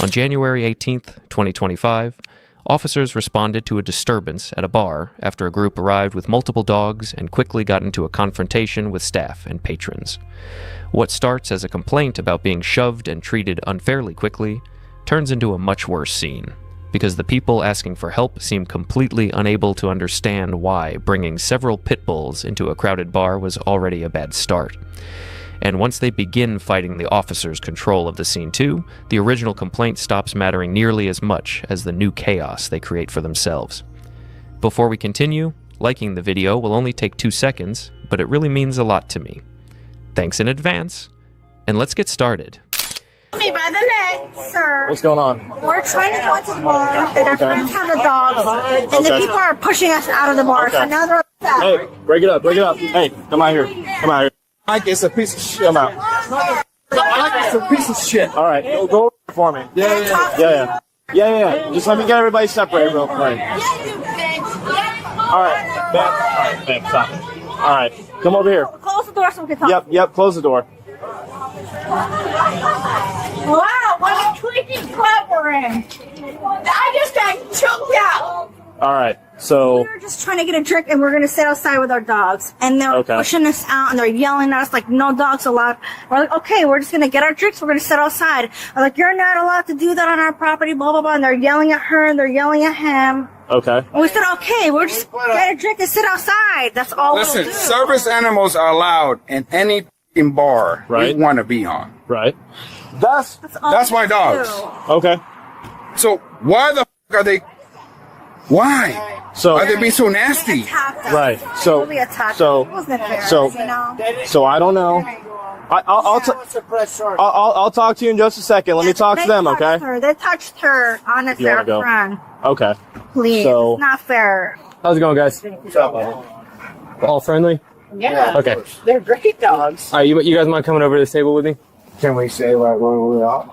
On January 18th, 2025, officers responded to a disturbance at a bar after a group arrived with multiple dogs and quickly got into a confrontation with staff and patrons. What starts as a complaint about being shoved and treated unfairly quickly turns into a much worse scene, because the people asking for help seem completely unable to understand why bringing several pit bulls into a crowded bar was already a bad start. And once they begin fighting the officers' control of the scene too, the original complaint stops mattering nearly as much as the new chaos they create for themselves. Before we continue, liking the video will only take 2 seconds, but it really means a lot to me. Thanks in advance, and let's get started. Me by the neck, sir. What's going on? We're trying to go into the bar, and our friends have the dogs, and the people are pushing us out of the bar, so now they're upset. Hey, break it up, break it up. Hey, come out here. Come out here. Mike is a piece of shit. Come out. Mike is a piece of shit. All right, go over for me. Yeah. Just let me get everybody separated real quick. All right, babe, stop. All right, come over here. Close the door so we can talk. Yep, close the door. Wow, what a creepy club we're in. I just got choked out. All right, so We were just trying to get a drink, and we're going to sit outside with our dogs. And they're pushing us out, and they're yelling at us like, no dogs allowed. We're like, okay, we're just going to get our drinks. We're going to sit outside. I'm like, you're not allowed to do that on our property, blah, blah, blah. And they're yelling at her, and they're yelling at him. okay. And we said, okay, we're just get a drink and sit outside. That's all Listen, we'll do. service animals are allowed in any f***ing bar Right. we want to be on. Right. That's all my we dogs. do. Okay. So why the f*** are they? Why So are they being so nasty? Attacked us. Right. So Really attacked so us. It wasn't fair, so you know? so I don't know. I'll talk to you in just a second. Let me talk to them, They okay? touched her. They touched her. Honestly, You wanna our go? friend. Okay. Please. So- It's not fair. How's it going, guys? All friendly? Yeah, Okay. they're great dogs. All right, you guys mind coming over to this table with me? Can we say where we are?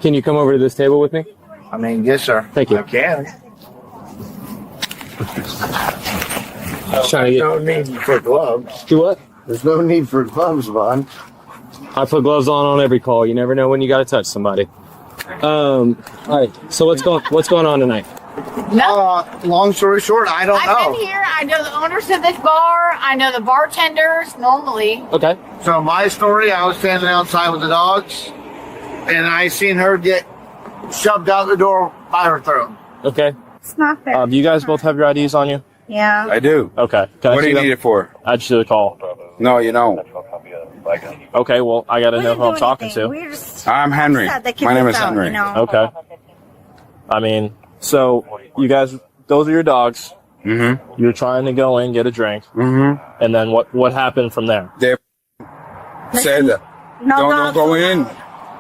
Can you come over to this table with me? I mean, yes, sir. Thank you. I can. Just trying to get. No need for gloves. Do what? There's no need for gloves, bud. I put gloves on every call. You never know when you got to touch somebody. All right. So what's going on tonight? Long story short, I don't I've know. been here. I know the owners of this bar. I know the bartenders normally. Okay. So my story, I was standing outside with the dogs, and I seen her get shoved out the door by her throat. Okay. It's not fair. Do you guys both have your IDs on you? Yeah. I do. Okay. Can I What do see you them? need it for? I just did a call. No, you don't. Okay. Well, I got to We know didn't who I'm do talking anything. to. We're just I'm Henry. sad they kicked My name us is out, Henry. you know? Okay. I mean, so you guys, those are your dogs. Mm-hmm. You're trying to go in, get a drink, Mm-hmm. and then what happened from there? They said that. No Don't dogs go in. allowed.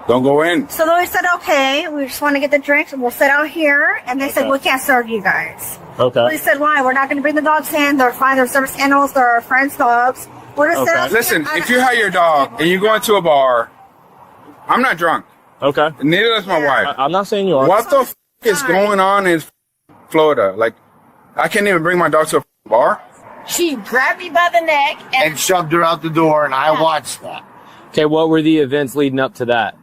Don't go in. So then we said, okay, we just want to get the drinks, and we'll sit out here. And they said, Okay. we can't serve you guys. Okay. We said, why? We're not going to bring the dogs in. They're fine. They're service animals. They're our friends' dogs. We're just sit Okay. out Listen, here. if you have your dog and you go into a bar, I'm not drunk. Okay. Neither is my wife. I'm not saying you are. What the f*** is going on in Florida? Like, I can't even bring my dog to a bar. She grabbed me by the neck and And shoved her out the door, and I watched that. Okay. What were the events leading up to that?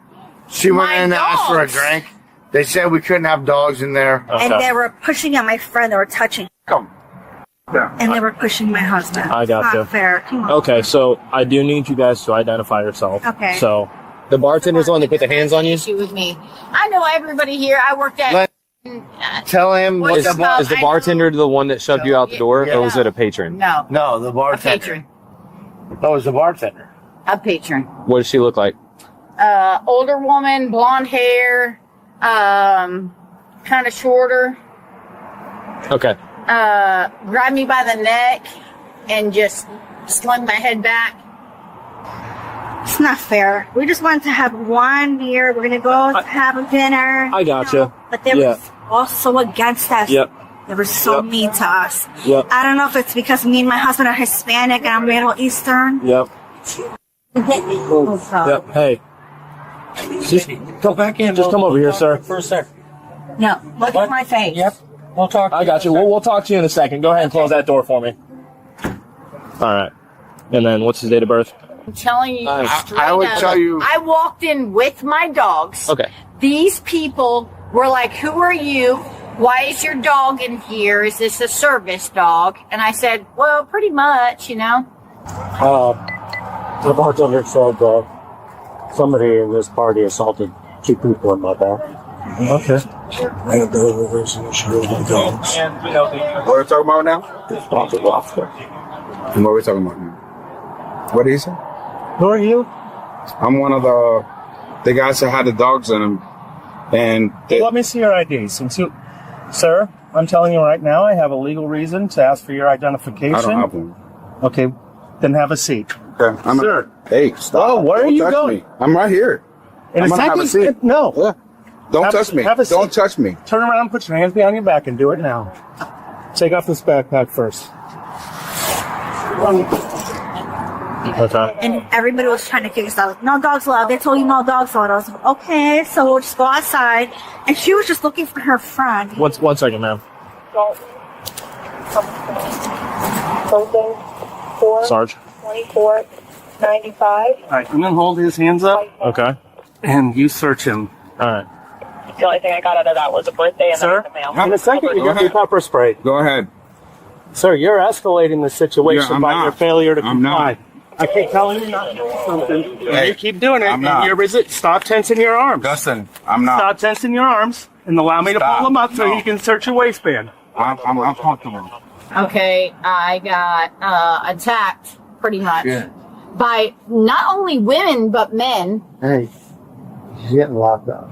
She went My in and asked for a dogs. drink. They said we couldn't have dogs in there. And Okay. they were pushing at my friend. They were touching. Come. And they were pushing my husband. I gotcha. Not fair. Come on. Okay. So I do need you guys to identify yourself. Okay. So the bartender's the one that put the hands on you. she with me. I know everybody here. I worked at. Let- Tell him what What's the up? Is the bartender the one that shoved you out the door, or was Yeah. it a patron? No, No, the a bartender. patron. That was the bartender. A patron. What does she look like? Older woman, blonde hair, kind of shorter. Okay. Grabbed me by the neck and just slung my head back. It's not fair. We just wanted to have one beer. We're going to go have a dinner. I gotcha. But they Yeah. were also against us. Yep. They were so Yep. mean to us. Yep. I don't know if it's because me and my husband are Hispanic and I'm Middle Eastern. Yep. Oh, God. Yep. Hey. Just Go back in. Just come over here, sir. For a sec. No, look at my face. Yep. We'll talk. I got you. We'll talk to you in a second. Go ahead and close that door for me. All right. And then what's his date of birth? I'm telling you, I straight would up, tell you- I walked in with my dogs. Okay. these people were like, who are you? Why is your dog in here? Is this a service dog? And I said, well, pretty much, you know. The bartender said somebody in this party assaulted 2 people in my back. Okay. What are we talking about now? And what are we talking about now? What did he say? Who are you? I'm one of the guys that had the dogs in them. And Let me see your ID. Sir, I'm telling you right now, I have a legal reason to ask for your identification. I don't have one. Okay, then have a seat. Okay. Sir. Hey, stop. Oh, where are you touch going? Me. I'm right here. In I'm a gonna have a second? seat. No. Yeah. Don't Have touch a- me. have a seat. Don't touch me. Turn around, put your hands behind your back, and do it now. Take off this backpack first. Okay. And everybody was trying to kick us out. Like, no dogs allowed. They told you no dogs allowed. I was like, okay, so we'll just go outside. And she was just looking for her friend. One second, ma'am. Sarge. 2495. All right, and then hold his hands up. Okay. And you search him. All right. The only thing I got out of that was a birthday and Sir, then the mail. in a second, you get your pepper spray. Go ahead. Sir, you're escalating the situation Yeah, I'm by not. your failure to I'm comply. not. I keep telling you not to do something. Hey, You keep doing it. I'm and not. Stop tensing your arms. Dustin, I'm not. Stop tensing your arms and allow me to Stop. pull them up so No. you can search your waistband. I'm comfortable. Okay, I got attacked pretty much Yeah. by not only women but men. Hey, he's getting locked up.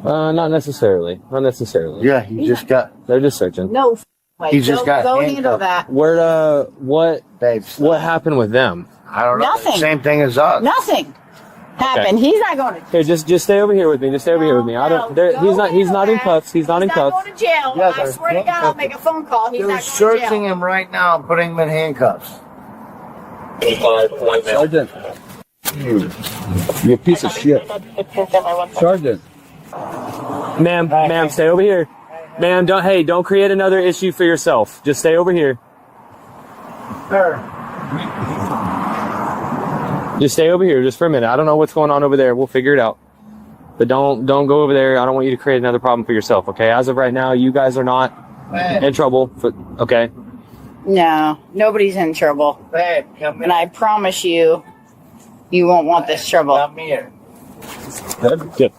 Not necessarily. Not necessarily. Yeah, he just got. They're just searching. No, way. He just got go handcuffed. handle that. What Babes. what happened with them? I don't know. Nothing. Same thing as us. Nothing happened. He's not going to. Here, just stay over here with me. Just stay over here with me. I don't. He's not in cuffs. He's not in cuffs. going to jail. Yeah, I swear to God, I'll make a phone call. He's They're not going to searching jail. him right now and putting him in handcuffs. Sergeant. You a piece of shit. Sergeant. Ma'am, stay over here. Ma'am, don't create another issue for yourself. Just stay over here. Just stay over here just for a minute. I don't know what's going on over there. We'll figure it out. But don't go over there. I don't want you to create another problem for yourself, okay? As of right now, you guys are not in trouble. Okay? No, nobody's in trouble. Hey, come And I promise you, you won't want this trouble. Come here. Good.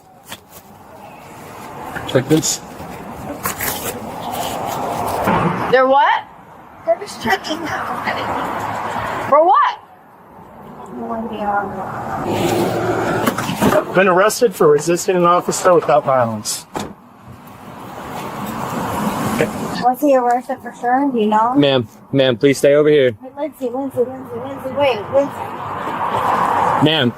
Take this. They're what? They're just checking For what? Been arrested for resisting an officer without violence. Was he arrested for sure? Do you know? Ma'am, please stay over here. Wait, Lindsay, wait, Lindsay. Ma'am.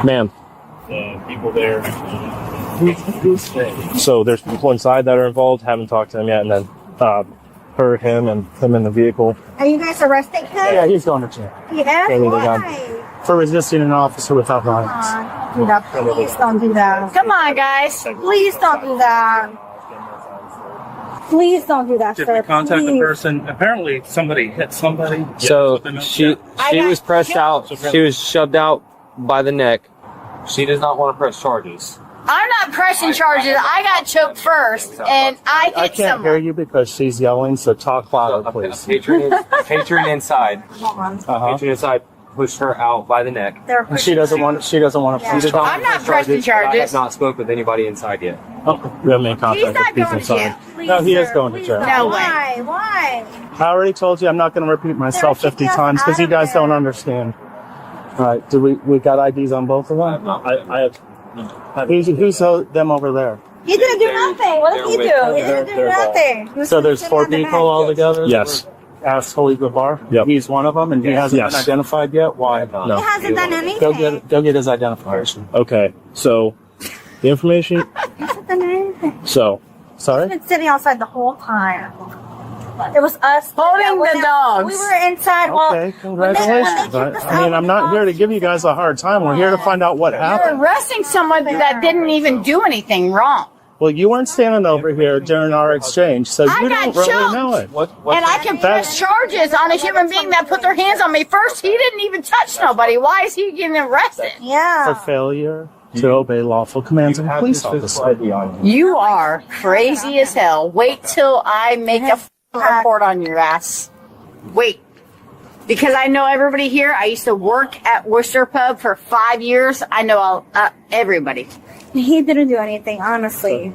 Ma'am. People there. So there's people inside that are involved. Haven't talked to them yet, and then her, him, and him in the vehicle. Are you guys arresting him? Yeah, he's going to jail Yes, Fairly why? for resisting an officer without violence. Do that. Please don't do that. Come on, guys. Please don't do that. Please don't do that, Did sir. we contact the Please. person? Apparently, somebody hit somebody. So she I was got pressed killed. out. She was shoved out by the neck. She does not want to press charges. I'm not pressing charges. I got choked first, and I hit I can't hear someone. you because she's yelling. So talk louder, please. Patron inside. Uh-huh. Patron inside pushed her out by the neck. They're She doesn't want. She doesn't want to. Yeah. press She does charges. I'm not press pressing but I have charges. not spoke with anybody inside yet. Okay. We haven't made contact He's not with people going to jail. inside. No, he is going to jail. No way. Why? I already told you I'm not going to repeat myself They're 50 kicking us times because out you of guys there. don't understand. All right, we got IDs on both of them? I have. Who's them over there? He didn't do nothing. What did he do? He didn't do nothing. He was So there's sitting 4 on the people bench. altogether? Yes. Asked to leave the bar? Yep. He's one of them and he hasn't been identified yet? Why? He hasn't done anything. Go get his identification. Okay, so the information. He hasn't done anything. So, He's sorry? been sitting outside the whole time. It was us Holding the dogs. We were inside. Well, Okay, congratulations. I mean, I'm not here to give you guys a hard time. We're here to find out what You're happened. arresting someone that didn't even do anything wrong. Well, you weren't standing over here during our exchange, so I you got don't really choked. know it. And I can press charges on a human being that put their hands on me first. He didn't even touch nobody. Why is he getting arrested? Yeah. For failure to obey lawful commands of a police officer. You are crazy as hell. Wait till I make a report on your ass. Wait. Because I know everybody here. I used to work at Worcester Pub for 5 years. I know everybody. He didn't do anything, honestly.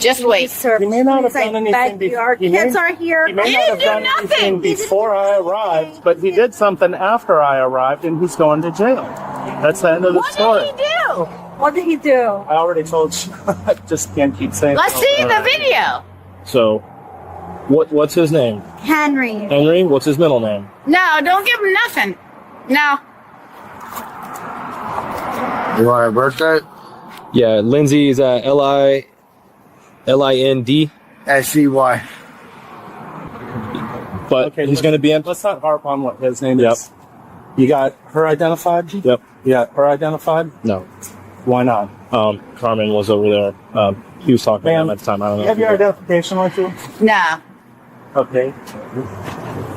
Just wait. He may not have done anything before. Our kids are here. He may not have done anything before I arrived, but he did something after I arrived, and he's going to jail. That's the end of the story. What did he do? What did he do? I already told you. I just can't keep saying. Let's see the video. So, what's his name? Henry. Henry. What's his middle name? No, don't give him nothing. No. You want a birthday? Yeah, Lindsay's Lind. SCY. But Okay, he's going to be in. Let's not harp on what his name is. You got her identified? Yep. Yeah, her identified? No. Why not? Carmen was over there. He was talking to him at the time. I don't know. You have your identification with you? Nah. Okay.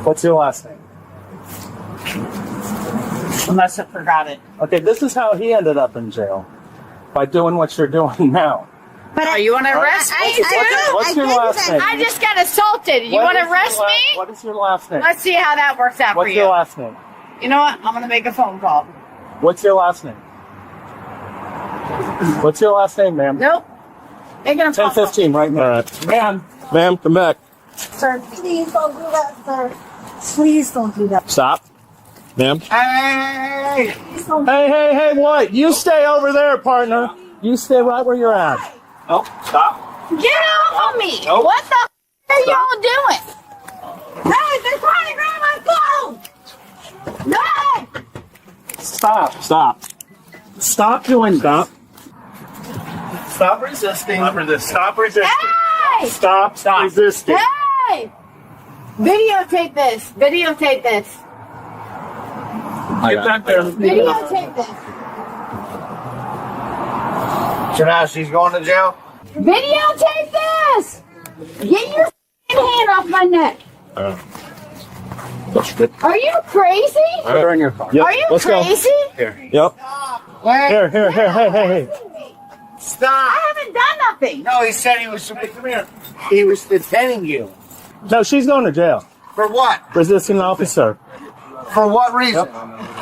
What's your last name? Unless I forgot it. Okay, this is how he ended up in jail. By doing what you're doing now. Oh, you want to arrest me too? What's your last name? I just got assaulted. You want to arrest me? What is your last name? Let's see how that works out for What's you. your last name? You know what? I'm going to make a phone call. What's your last name? What's your last name, ma'am? Nope. Making a phone call. 10:15 right now. All right. Ma'am. Ma'am, come back. Sir, please don't do that, sir. Please don't do that. Stop. Ma'am. Hey! Hey, what? You stay over there, partner. You stay right where you're at. Oh, stop. Get off of me. Nope. What the are y'all doing? Hey, they're trying to grab my phone. No! Stop. Stop. Stop doing that. Stop resisting. Stop resisting. Hey! Stop resisting. Hey! Videotape this. Videotape this. Get back there. Videotape this. So now she's going to jail? Videotape this! Get your hand off my neck. That's good. Are you crazy? Put her in your car. Yep. Are you Let's crazy? Go. Yep. Here, hey. Stop! I haven't done nothing. No, he said he was. Come here. He was detaining you. No, she's going to jail. For what? Resisting an officer. For what reason?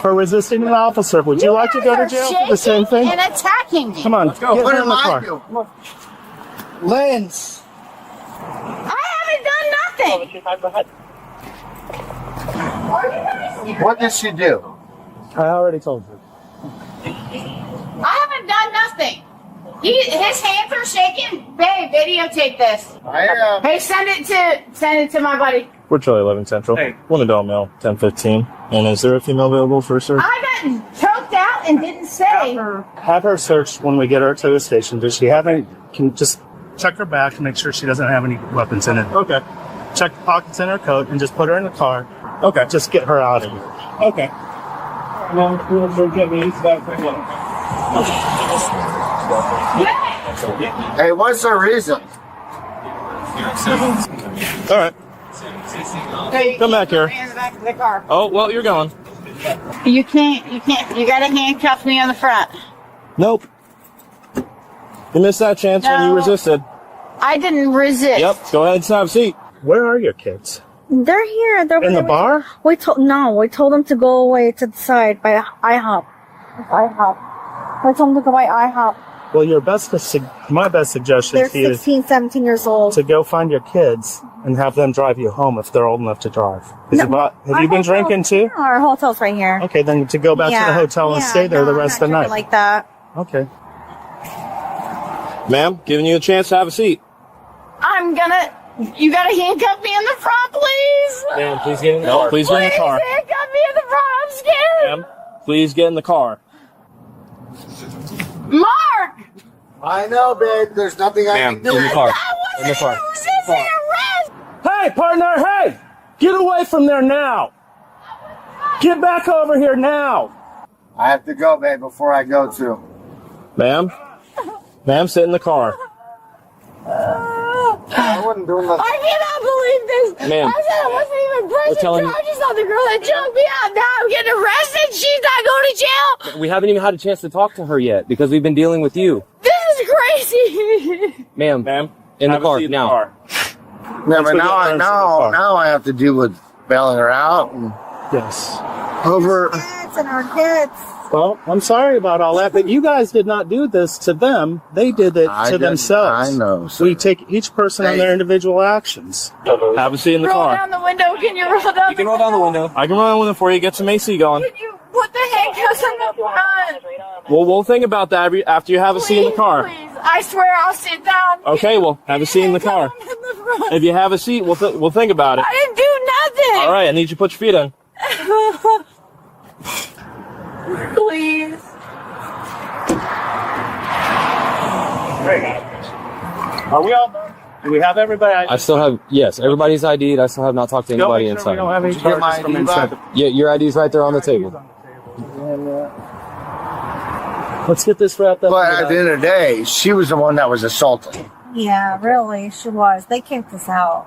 For resisting an officer. Would you like to go to jail for the same thing? And attacking me. Come on, get What her in am the I car. doing? Lens. I haven't done nothing. What did she do? I already told you. I haven't done nothing. His hands are shaking. Babe, videotape this. I Hey, send it to my buddy. We're Charlie 11 Central. Hey. Willendale Mill, 10:15. And is there a female available for a search? I got choked out and didn't say. Have her searched when we get her to the station. Does she have any? Can just check her back and make sure she doesn't have any weapons in it. Okay. Check the pockets in her coat and just put her in the car. Okay. Just get her out of here. Okay. Hey, what's the reason? All right. Hey, Come back here. hands back to the car. Oh, well, you're going. You can't. You gotta handcuff me on the front. Nope. You missed that chance when you No. resisted. I didn't resist. Yep. Go ahead and have a seat. Where are your kids? They're here. They're In the bar? We told them to go away to the side by IHOP. IHOP. I told them to go by IHOP. Well, my best suggestion They're to you is 16, 17 years old. to go find your kids and have them drive you home if they're old enough to drive. Have Our you been hotel's- drinking too? Our hotel's right here. Okay, then to go back to the hotel and stay there the rest of the night. Like that. Okay. Ma'am, giving you a chance to have a seat. You gotta handcuff me in the front, please. Ma'am, please get in the car. Please get in the car. Please handcuff me in the front. I'm scared. Ma'am, please get in the car. Mark! I know, babe. There's nothing I can do. In the car. I wasn't In the car. resisting arrest. Hey, partner, hey! Get away from there now! Get back over here now! I have to go, babe, before I go too. Ma'am? Ma'am, sit in the car. I wasn't doing nothing. I cannot believe this. Ma'am, I said I wasn't even pressing telling you- charges on the girl that jumped me out. Now I'm getting arrested. She's not going to jail. We haven't even had a chance to talk to her yet because we've been dealing with you. This is crazy. Ma'am, in the have a car seat in the now. car. Yeah, but go get her in the car. now I have to deal with bailing her out and Yes. over. Kids and our kids. Well, I'm sorry about all that, but you guys did not do this to them. They did it I to didn't- themselves. I know, sir. We take each person on their individual actions. Have a seat in the Roll car. down the window. Can you roll down? You can roll down the window. I can run with it for you. Get some AC going. Can you put the handcuffs on the front? Well, we'll think about that after you have a seat in the car. Please. I swear I'll sit down. Okay, well, have a seat in the car. In the front. If you have a seat, we'll think about it. I didn't do nothing. All right, I need you to put your feet in. Please. Are we all done? Do we have everybody? I still have, yes, everybody's ID'd. I still have not talked to Go anybody make sure we inside. don't have any Did you get my charges from ID inside. back? Yeah, your ID's right there on the table. Let's get this wrapped up. But at the end of the day, she was the one that was assaulted. Yeah, really, she was. They kicked us out.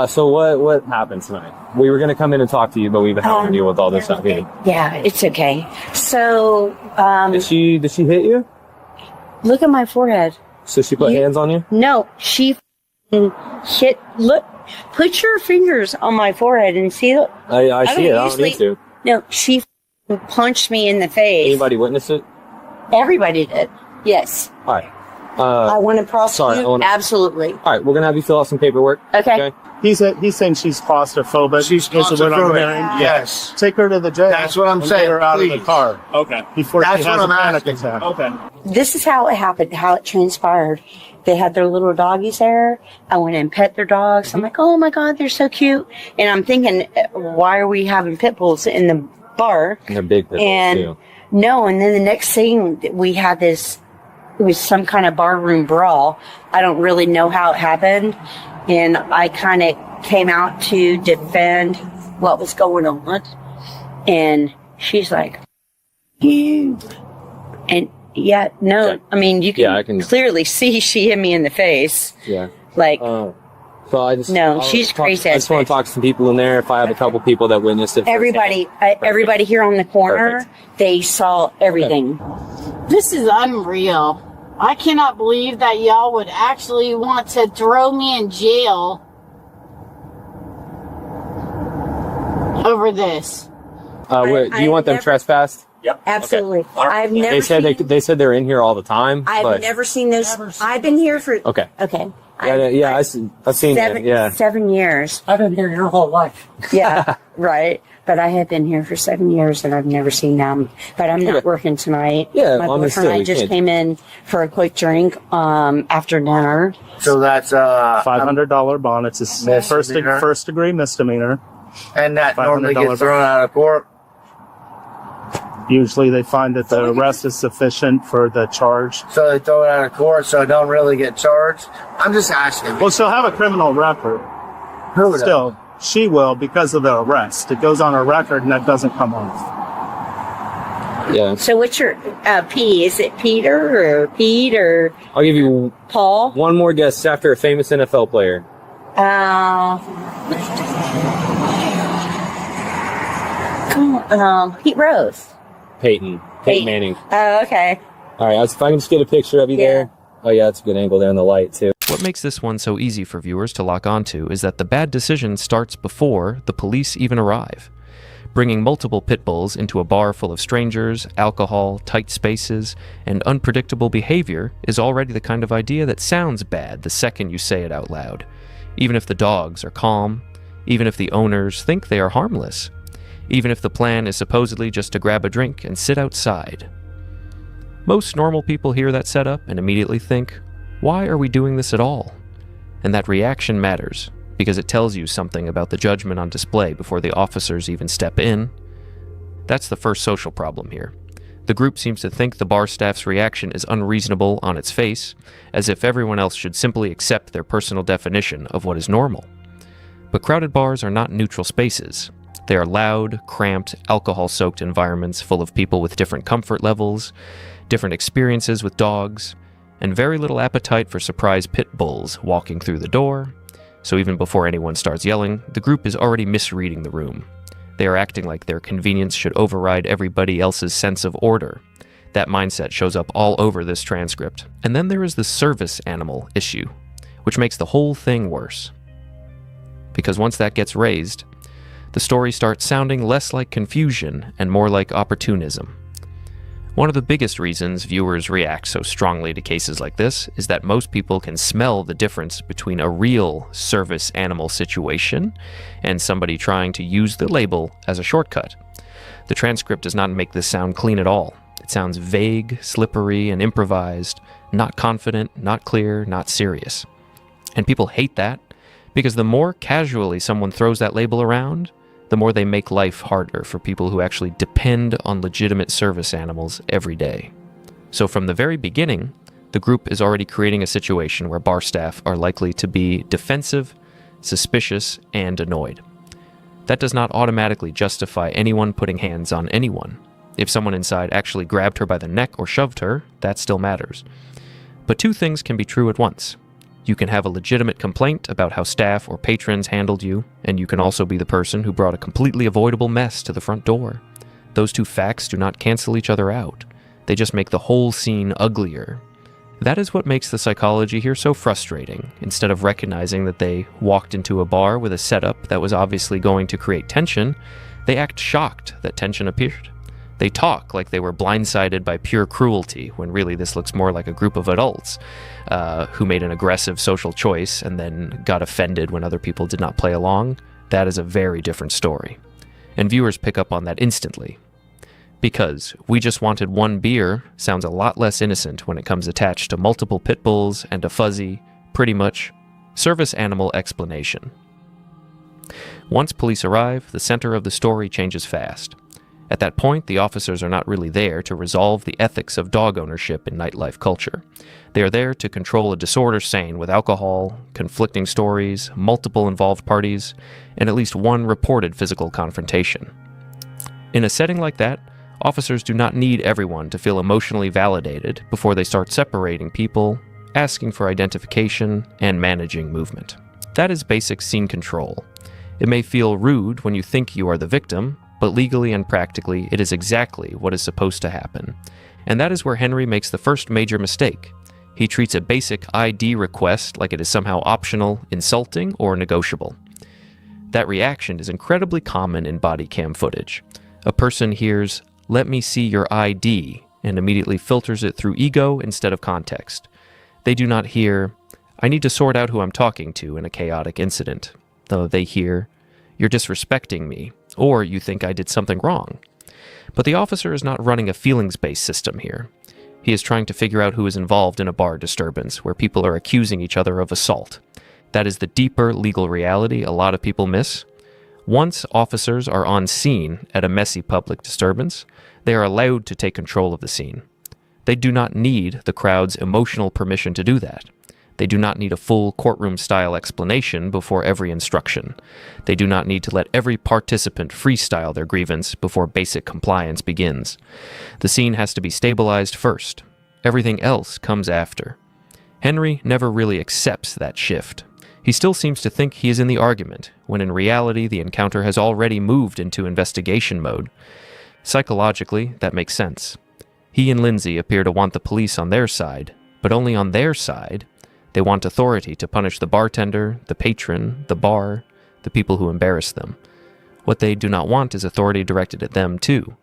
So what happened tonight? We were going to come in and talk to you, but we've been having to deal with all this stuff here. Yeah, it's okay. So, Did she hit you? look at my forehead. So she put hands on you? No, she hit. Look, put your fingers on my forehead and see. I see it. I don't usually- need to. No, she punched me in the face. Anybody witness it? Everybody did. Yes. All right. I want to prosecute. sorry, I wanna- Absolutely. All right, we're going to have you fill out some paperwork. Okay. He's saying she's claustrophobic. She's is what I'm claustrophobic. hearing. Yes. Take her to the jail. That's what I'm and saying, Get her out of please. the car Okay. before That's she has what a I'm panic asking. attack. Okay. This is how it happened, how it transpired. They had their little doggies there. I went and pet their dogs. I'm like, oh my God, they're so cute. And I'm thinking, why are we having pit bulls in the bar? And they're big people, And too. no, and then the next thing we had this, it was some kind of barroom brawl. I don't really know how it happened. And I kind of came out to defend what was going on. And she's like, you. And yeah, no, Okay. I mean, you can, Yeah, I can- clearly see she hit me in the face. Yeah. Like, So I just No, I'll she's talk- crazy I as just want to talk to some people in there. If I have a couple people that witnessed it, everybody here on the corner, they saw everything. This is unreal. I cannot believe that y'all would actually want to throw me in jail over this. Do you want them never- trespassed? Absolutely. I've never They said seen, they said they're in here all the time. I've but, never seen those. I've been here for, Okay. okay. Yeah, I've seen it. Yeah. 7 years. I've been here your whole life. Yeah, right. But I have been here for 7 years and I've never seen them. But I'm not Okay. working tonight. Yeah, my well, I mean, boyfriend still, and I you just can't- came in for a quick drink after dinner. So that's $500 bond. It's a Misdemeanor. first degree misdemeanor. and that normally $500 gets thrown out of court. Usually they find that the arrest is sufficient for the charge. So they throw it out of court, so it don't really get charged. I'm just asking. Well, she'll have a criminal record. Who would Still, she will because of the arrest. It goes on her record and that doesn't come off. Yeah. So what's your P? Is it Peter or Pete or I'll give you Paul? one more guess. After a famous NFL player. Pete Rose. Peyton Manning. Oh, okay. All right. If I can just get a picture of you there. Oh yeah, that's a good angle there in the light too. What makes this one so easy for viewers to lock onto is that the bad decision starts before the police even arrive. Bringing multiple pit bulls into a bar full of strangers, alcohol, tight spaces, and unpredictable behavior is already the kind of idea that sounds bad the second you say it out loud, even if the dogs are calm, even if the owners think they are harmless, even if the plan is supposedly just to grab a drink and sit outside. Most normal people hear that setup and immediately think, why are we doing this at all? And that reaction matters, because it tells you something about the judgment on display before the officers even step in. That's the first social problem here. The group seems to think the bar staff's reaction is unreasonable on its face, as if everyone else should simply accept their personal definition of what is normal. But crowded bars are not neutral spaces. They are loud, cramped, alcohol-soaked environments full of people with different comfort levels, different experiences with dogs, and very little appetite for surprise pit bulls walking through the door. So even before anyone starts yelling, the group is already misreading the room. They are acting like their convenience should override everybody else's sense of order. That mindset shows up all over this transcript. And then there is the service animal issue, which makes the whole thing worse. Because once that gets raised, the story starts sounding less like confusion and more like opportunism. One of the biggest reasons viewers react so strongly to cases like this is that most people can smell the difference between a real service animal situation and somebody trying to use the label as a shortcut. The transcript does not make this sound clean at all. It sounds vague, slippery, and improvised, not confident, not clear, not serious. And people hate that because the more casually someone throws that label around, the more they make life harder for people who actually depend on legitimate service animals every day. So from the very beginning, the group is already creating a situation where bar staff are likely to be defensive, suspicious, and annoyed. That does not automatically justify anyone putting hands on anyone. If someone inside actually grabbed her by the neck or shoved her, that still matters. But two things can be true at once. You can have a legitimate complaint about how staff or patrons handled you, and you can also be the person who brought a completely avoidable mess to the front door. Those two facts do not cancel each other out. They just make the whole scene uglier. That is what makes the psychology here so frustrating. Instead of recognizing that they walked into a bar with a setup that was obviously going to create tension, they act shocked that tension appeared. They talk like they were blindsided by pure cruelty, when really this looks more like a group of adults who made an aggressive social choice and then got offended when other people did not play along. That is a very different story. And viewers pick up on that instantly. Because "we just wanted one beer" sounds a lot less innocent when it comes attached to multiple pit bulls and a fuzzy, pretty much, service animal explanation. Once police arrive, the center of the story changes fast. At that point, the officers are not really there to resolve the ethics of dog ownership in nightlife culture. They are there to control a disorder sane with alcohol, conflicting stories, multiple involved parties, and at least one reported physical confrontation. In a setting like that, officers do not need everyone to feel emotionally validated before they start separating people, asking for identification, and managing movement. That is basic scene control. It may feel rude when you think you are the victim, but legally and practically, it is exactly what is supposed to happen. And that is where Henry makes the first major mistake. He treats a basic ID request like it is somehow optional, insulting, or negotiable. That reaction is incredibly common in body cam footage. A person hears, "Let me see your ID," and immediately filters it through ego instead of context. They do not hear, "I need to sort out who I'm talking to" in a chaotic incident. Though they hear, "You're disrespecting me," or "You think I did something wrong." But the officer is not running a feelings-based system here. He is trying to figure out who is involved in a bar disturbance where people are accusing each other of assault. That is the deeper legal reality a lot of people miss. Once officers are on scene at a messy public disturbance, they are allowed to take control of the scene. They do not need the crowd's emotional permission to do that. They do not need a full courtroom-style explanation before every instruction. They do not need to let every participant freestyle their grievance before basic compliance begins. The scene has to be stabilized first. Everything else comes after. Henry never really accepts that shift. He still seems to think he is in the argument, when in reality the encounter has already moved into investigation mode. Psychologically, that makes sense. He and Lindsay appear to want the police on their side, but only on their side. They want authority to punish the bartender, the patron, the bar, the people who embarrass them. What they do not want is authority directed at them, too.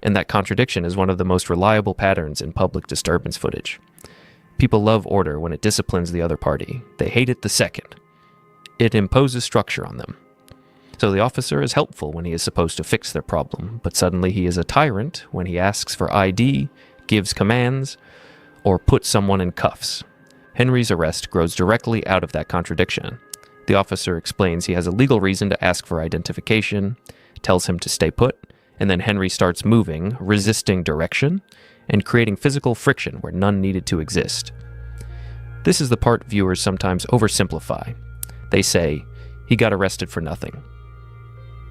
And that contradiction is one of the most reliable patterns in public disturbance footage. People love order when it disciplines the other party. They hate it the second. It imposes structure on them. So the officer is helpful when he is supposed to fix their problem, but suddenly he is a tyrant when he asks for ID, gives commands, or puts someone in cuffs. Henry's arrest grows directly out of that contradiction. The officer explains he has a legal reason to ask for identification, tells him to stay put, and then Henry starts moving, resisting direction, and creating physical friction where none needed to exist. This is the part viewers sometimes oversimplify. They say, "He got arrested for nothing."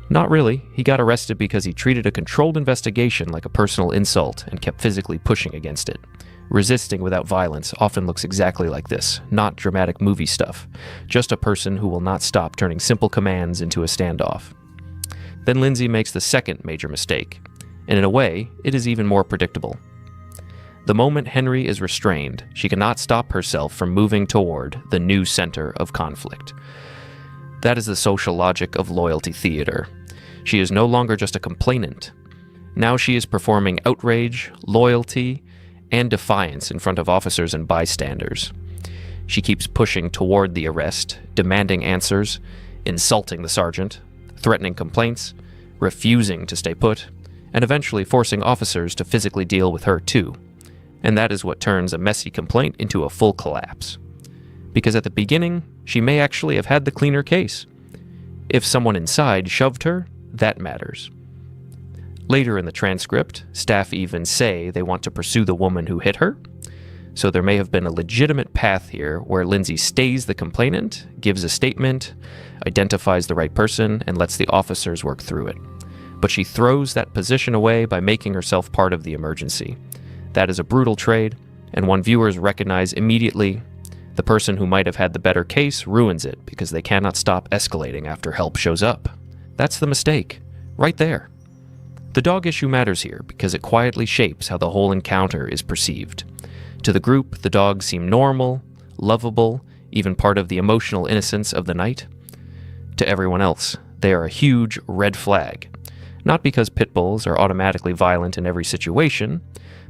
Not really. He got arrested because he treated a controlled investigation like a personal insult and kept physically pushing against it. Resisting without violence often looks exactly like this, not dramatic movie stuff, just a person who will not stop turning simple commands into a standoff. Then Lindsay makes the second major mistake, and in a way, it is even more predictable. The moment Henry is restrained, she cannot stop herself from moving toward the new center of conflict. That is the social logic of loyalty theater. She is no longer just a complainant. Now she is performing outrage, loyalty, and defiance in front of officers and bystanders. She keeps pushing toward the arrest, demanding answers, insulting the sergeant, threatening complaints, refusing to stay put, and eventually forcing officers to physically deal with her too. And that is what turns a messy complaint into a full collapse. Because at the beginning, she may actually have had the cleaner case. If someone inside shoved her, that matters. Later in the transcript, staff even say they want to pursue the woman who hit her, so there may have been a legitimate path here where Lindsay stays the complainant, gives a statement, identifies the right person, and lets the officers work through it. But she throws that position away by making herself part of the emergency. That is a brutal trade, and one viewers recognize immediately. The person who might have had the better case ruins it because they cannot stop escalating after help shows up. That's the mistake, right there. The dog issue matters here because it quietly shapes how the whole encounter is perceived. To the group, the dogs seem normal, lovable, even part of the emotional innocence of the night. To everyone else, they are a huge red flag. Not because pit bulls are automatically violent in every situation,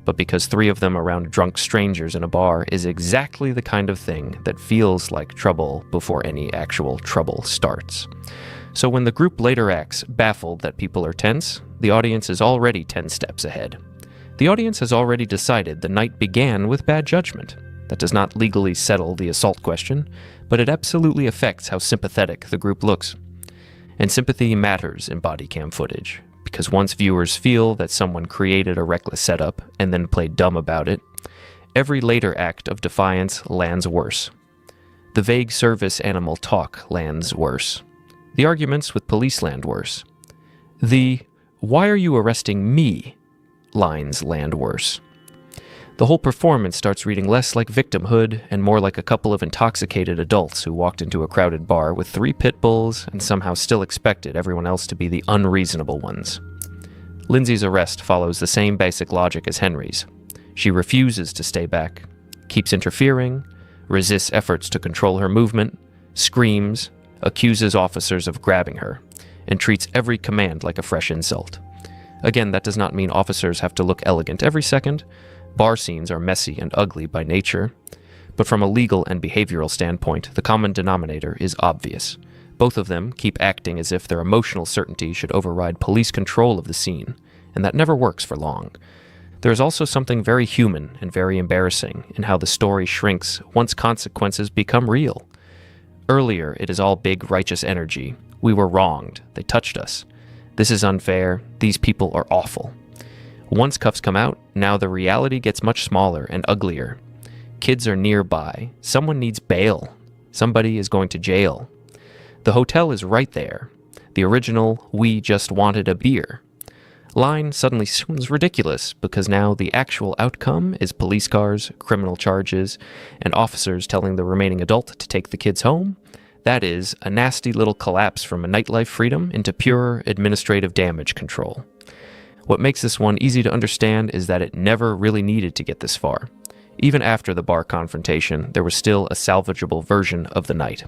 but because 3 of them around drunk strangers in a bar is exactly the kind of thing that feels like trouble before any actual trouble starts. So when the group later acts baffled that people are tense, the audience is already 10 steps ahead. The audience has already decided the night began with bad judgment. That does not legally settle the assault question, but it absolutely affects how sympathetic the group looks. And sympathy matters in body cam footage, because once viewers feel that someone created a reckless setup and then played dumb about it, every later act of defiance lands worse. The vague service animal talk lands worse. The arguments with police land worse. The "why are you arresting me" lines land worse. The whole performance starts reading less like victimhood and more like a couple of intoxicated adults who walked into a crowded bar with 3 pit bulls and somehow still expected everyone else to be the unreasonable ones. Lindsay's arrest follows the same basic logic as Henry's. She refuses to stay back, keeps interfering, resists efforts to control her movement, screams, accuses officers of grabbing her, and treats every command like a fresh insult. Again, that does not mean officers have to look elegant every second. Bar scenes are messy and ugly by nature. But from a legal and behavioral standpoint, the common denominator is obvious. Both of them keep acting as if their emotional certainty should override police control of the scene, and that never works for long. There is also something very human and very embarrassing in how the story shrinks once consequences become real. Earlier, it is all big righteous energy. We were wronged. They touched us. This is unfair. These people are awful. Once cuffs come out, now the reality gets much smaller and uglier. Kids are nearby. Someone needs bail. Somebody is going to jail. The hotel is right there. The original "we just wanted a beer" line suddenly sounds ridiculous because now the actual outcome is police cars, criminal charges, and officers telling the remaining adult to take the kids home. That is a nasty little collapse from a nightlife freedom into pure administrative damage control. What makes this one easy to understand is that it never really needed to get this far. Even after the bar confrontation, there was still a salvageable version of the night.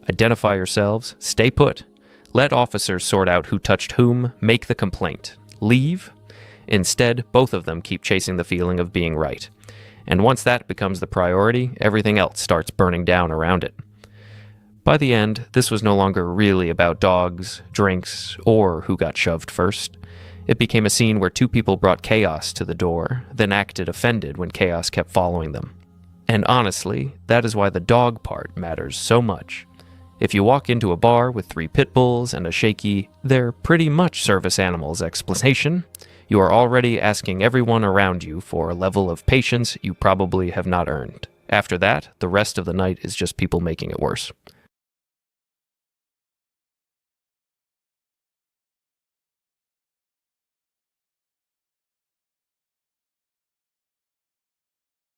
Identify yourselves, stay put, let officers sort out who touched whom, make the complaint. Leave? Instead, both of them keep chasing the feeling of being right. And once that becomes the priority, everything else starts burning down around it. By the end, this was no longer really about dogs, drinks, or who got shoved first. It became a scene where 2 people brought chaos to the door, then acted offended when chaos kept following them. And honestly, that is why the dog part matters so much. If you walk into a bar with 3 pit bulls and a shaky, "they're pretty much service animals" explanation, you are already asking everyone around you for a level of patience you probably have not earned. After that, the rest of the night is just people making it worse.